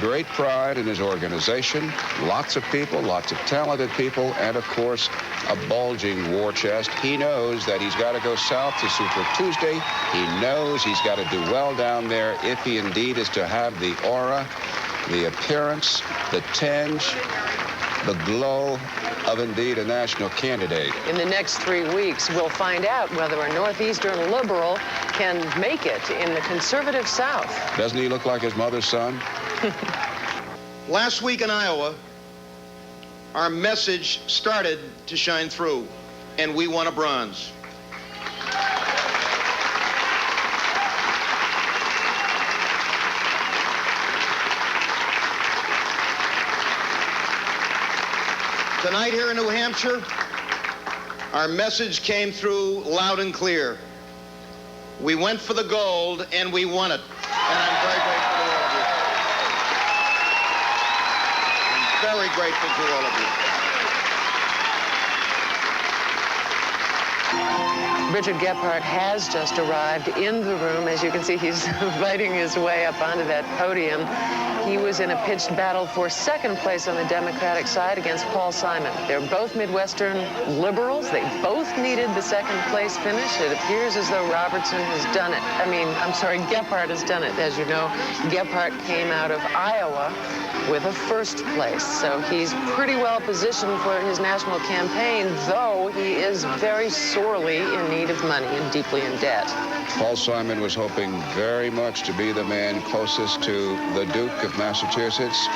great pride in his organization, lots of people, lots of talented people, and, of course, a bulging war chest. He knows that he's got to go south to Super Tuesday. He knows he's got to do well down there if he indeed is to have the aura, the appearance, the tinge, the glow of indeed a national candidate. In the next 3 weeks, we'll find out whether a Northeastern liberal can make it in the conservative South. Doesn't he look like his mother's son? Last week in Iowa, our message started to shine through, and we won a bronze. Tonight here in New Hampshire, our message came through loud and clear. We went for the gold, and we won it. And I'm very grateful to all of you. I'm very grateful to all of you. Richard Gephardt has just arrived in the room. As you can see, he's fighting his way up onto that podium. He was in a pitched battle for second place on the Democratic side against Paul Simon. They're both Midwestern liberals. They both needed the second place finish. It appears as though Robertson has done it. Gephardt has done it. As you know, Gephardt came out of Iowa with a first place. So he's pretty well positioned for his national campaign, though he is very sorely in need of money and deeply in debt. Paul Simon was hoping very much to be the man closest to the Duke of Massachusetts.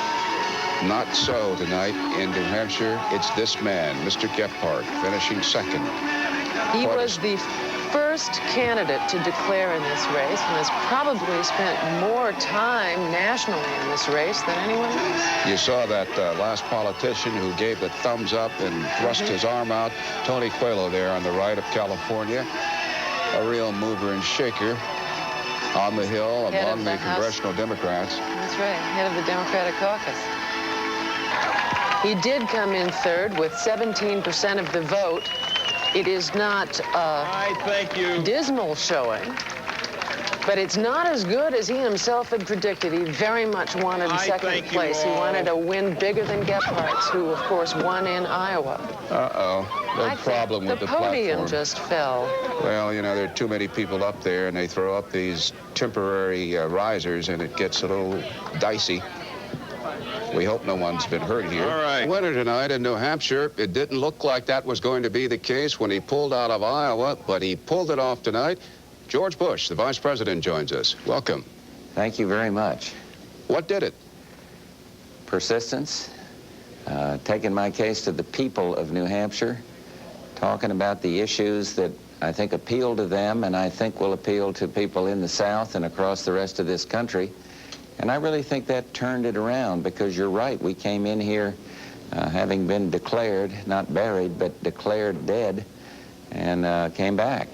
Not so tonight in New Hampshire. It's this man, Mr. Gephardt, finishing second. He was the first candidate to declare in this race and has probably spent more time nationally in this race than anyone else. You saw that last politician who gave the thumbs up and thrust his arm out, Tony Coelho there on the right of California, a real mover and shaker on the Hill among the congressional Democrats. That's right, head of the Democratic caucus. He did come in third with 17% of the vote. It is not a dismal showing, but it's not as good as he himself had predicted. He very much wanted second place. He wanted a win bigger than Gephardt's, who, of course, won in Iowa. Uh-oh. The problem with the podium platform. just fell. Well, you know, there are too many people up there, and they throw up these temporary risers, and it gets a little dicey. We hope no one's been hurt here. All right. Winner tonight in New Hampshire. It didn't look like that was going to be the case when he pulled out of Iowa, but he pulled it off tonight. George Bush, the vice president, joins us. Welcome. Thank you very much. What did it? Persistence, taking my case to the people of New Hampshire, talking about the issues that I think appeal to them and I think will appeal to people in the South and across the rest of this country. And I really think that turned it around, because you're right, we came in here having been declared, not buried, but declared dead, and came back.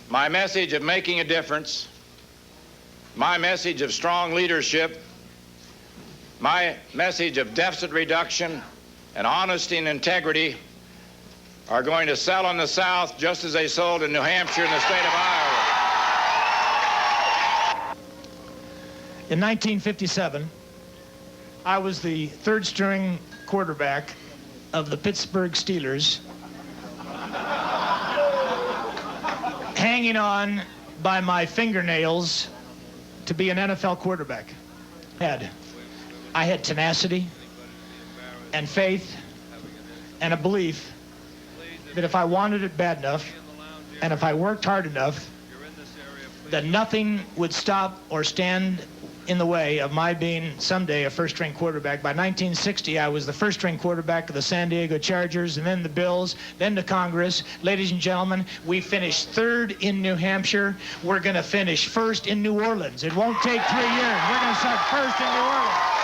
My message of making a difference, my message of strong leadership, my message of deficit reduction and honesty and integrity are going to sell in the South just as they sold in New Hampshire and the state of Iowa. In 1957, I was the third-string quarterback of the Pittsburgh Steelers, hanging on by my fingernails to be an NFL quarterback. I had tenacity and faith and a belief that if I wanted it bad enough and if I worked hard enough, that nothing would stop or stand in the way of my being someday a first-string quarterback. By 1960, I was the first-string quarterback of the San Diego Chargers, and then the Bills, then the Congress. Ladies and gentlemen, we finished third in New Hampshire. We're going to finish first in New Orleans. It won't take 3 years. We're going to start first in New Orleans.